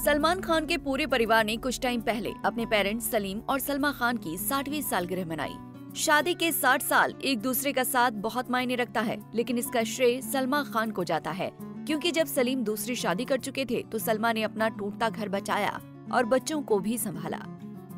सलमान खान के पूरे परिवार ने कुछ टाइम पहले अपने पेरेंट्स सलीम और सलमा खान की 60वीं सालगिरह मनाई। शादी के 60 साल एक दूसरे का साथ बहुत मायने रखता है, लेकिन इसका श्रेय सलमा खान को जाता है, क्योंकि जब सलीम दूसरी शादी कर चुके थे तो सलमा ने अपना टूटता घर बचाया और बच्चों को भी संभाला।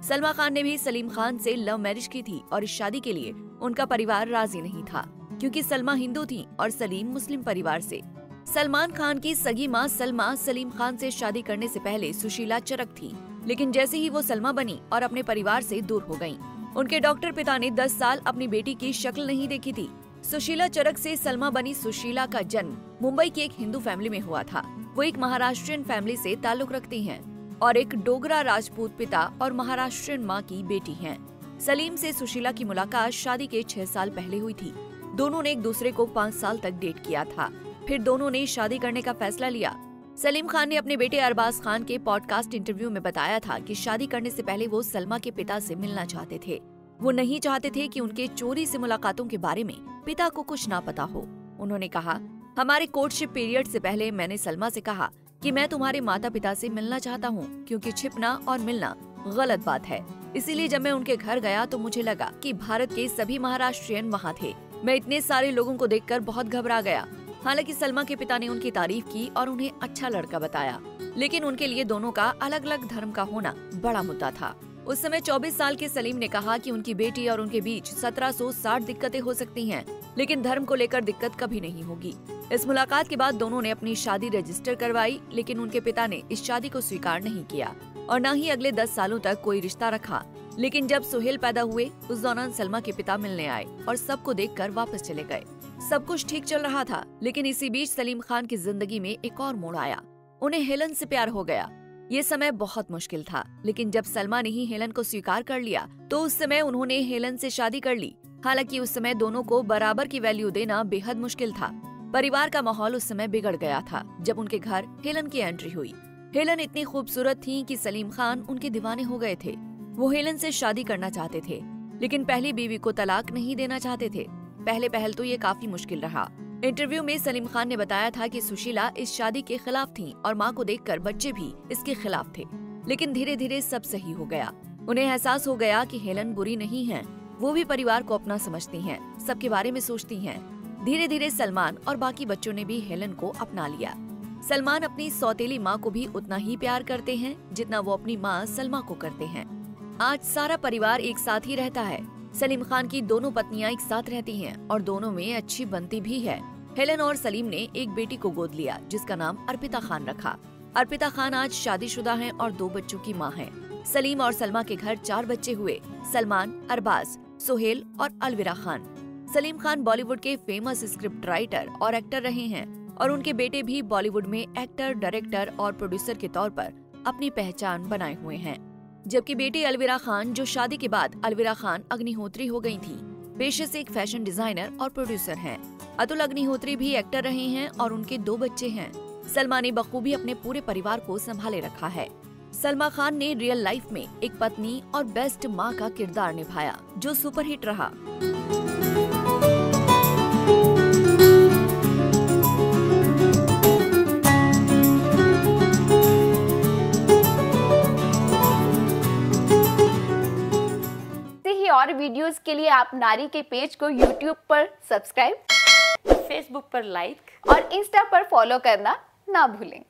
सलमा खान ने भी सलीम खान से लव मैरिज की थी और इस शादी के लिए उनका परिवार राजी नहीं था, क्योंकि सलमा हिंदू थी और सलीम मुस्लिम परिवार से। सलमान खान की सगी माँ सलमा सलीम खान से शादी करने से पहले सुशीला चरक थी, लेकिन जैसे ही वो सलमा बनी और अपने परिवार से दूर हो गयी, उनके डॉक्टर पिता ने 10 साल अपनी बेटी की शक्ल नहीं देखी थी। सुशीला चरक से सलमा बनी सुशीला का जन्म मुंबई की एक हिंदू फैमिली में हुआ था। वो एक महाराष्ट्रियन फैमिली से ताल्लुक रखती हैं और एक डोगरा राजपूत पिता और महाराष्ट्रियन माँ की बेटी हैं। सलीम से सुशीला की मुलाकात शादी के 6 साल पहले हुई थी। दोनों ने एक दूसरे को 5 साल तक डेट किया था, फिर दोनों ने शादी करने का फैसला लिया। सलीम खान ने अपने बेटे अरबाज खान के पॉडकास्ट इंटरव्यू में बताया था कि शादी करने से पहले वो सलमा के पिता से मिलना चाहते थे। वो नहीं चाहते थे कि उनके चोरी से मुलाकातों के बारे में पिता को कुछ ना पता हो। उन्होंने कहा, हमारे कोर्टशिप पीरियड से पहले मैंने सलमा से कहा कि मैं तुम्हारे माता पिता से मिलना चाहता हूँ, क्योंकि छिपना और मिलना गलत बात है। इसीलिए जब मैं उनके घर गया तो मुझे लगा कि भारत के सभी महाराष्ट्रियन वहाँ थे। मैं इतने सारे लोगों को देखकर बहुत घबरा गया। हालांकि सलमा के पिता ने उनकी तारीफ की और उन्हें अच्छा लड़का बताया, लेकिन उनके लिए दोनों का अलग अलग धर्म का होना बड़ा मुद्दा था। उस समय 24 साल के सलीम ने कहा कि उनकी बेटी और उनके बीच 1760 दिक्कतें हो सकती हैं, लेकिन धर्म को लेकर दिक्कत कभी नहीं होगी। इस मुलाकात के बाद दोनों ने अपनी शादी रजिस्टर करवाई, लेकिन उनके पिता ने इस शादी को स्वीकार नहीं किया और न ही अगले 10 सालों तक कोई रिश्ता रखा। लेकिन जब सुहेल पैदा हुए उस दौरान सलमा के पिता मिलने आए और सबको देखकर वापस चले गए। सब कुछ ठीक चल रहा था, लेकिन इसी बीच सलीम खान की जिंदगी में एक और मोड़ आया। उन्हें हेलन से प्यार हो गया। ये समय बहुत मुश्किल था, लेकिन जब सलमा ने ही हेलन को स्वीकार कर लिया तो उस समय उन्होंने हेलन से शादी कर ली। हालांकि उस समय दोनों को बराबर की वैल्यू देना बेहद मुश्किल था। परिवार का माहौल उस समय बिगड़ गया था जब उनके घर हेलन की एंट्री हुई। हेलन इतनी खूबसूरत थी कि सलीम खान उनके दीवाने हो गए थे। वो हेलन से शादी करना चाहते थे, लेकिन पहली बीवी को तलाक नहीं देना चाहते थे। पहल तो ये काफी मुश्किल रहा। इंटरव्यू में सलीम खान ने बताया था कि सुशीला इस शादी के खिलाफ थी और माँ को देखकर बच्चे भी इसके खिलाफ थे, लेकिन धीरे धीरे सब सही हो गया। उन्हें एहसास हो गया कि हेलन बुरी नहीं है, वो भी परिवार को अपना समझती हैं, सबके बारे में सोचती हैं। धीरे धीरे सलमान और बाकी बच्चों ने भी हेलन को अपना लिया। सलमान अपनी सौतेली माँ को भी उतना ही प्यार करते हैं जितना वो अपनी माँ सलमा को करते हैं। आज सारा परिवार एक साथ ही रहता है। सलीम खान की दोनों पत्नियां एक साथ रहती हैं और दोनों में अच्छी बनती भी है। हेलन और सलीम ने एक बेटी को गोद लिया जिसका नाम अर्पिता खान रखा। अर्पिता खान आज शादीशुदा हैं और 2 बच्चों की मां हैं। सलीम और सलमा के घर 4 बच्चे हुए, सलमान, अरबाज, सोहेल और अलविरा खान। सलीम खान बॉलीवुड के फेमस स्क्रिप्ट राइटर और एक्टर रहे हैं और उनके बेटे भी बॉलीवुड में एक्टर, डायरेक्टर और प्रोड्यूसर के तौर पर अपनी पहचान बनाए हुए हैं। जबकि बेटी अलविरा खान, जो शादी के बाद अलविरा खान अग्निहोत्री हो गई थी, पेशे से एक फैशन डिजाइनर और प्रोड्यूसर हैं। अतुल अग्निहोत्री भी एक्टर रहे हैं और उनके 2 बच्चे हैं। सलमा ने बखूबी अपने पूरे परिवार को संभाले रखा है। सलमा खान ने रियल लाइफ में एक पत्नी और बेस्ट माँ का किरदार निभाया, जो सुपरहिट रहा। और वीडियोस के लिए आप नारी के पेज को YouTube पर सब्सक्राइब, Facebook पर लाइक और Insta पर फॉलो करना ना भूलें।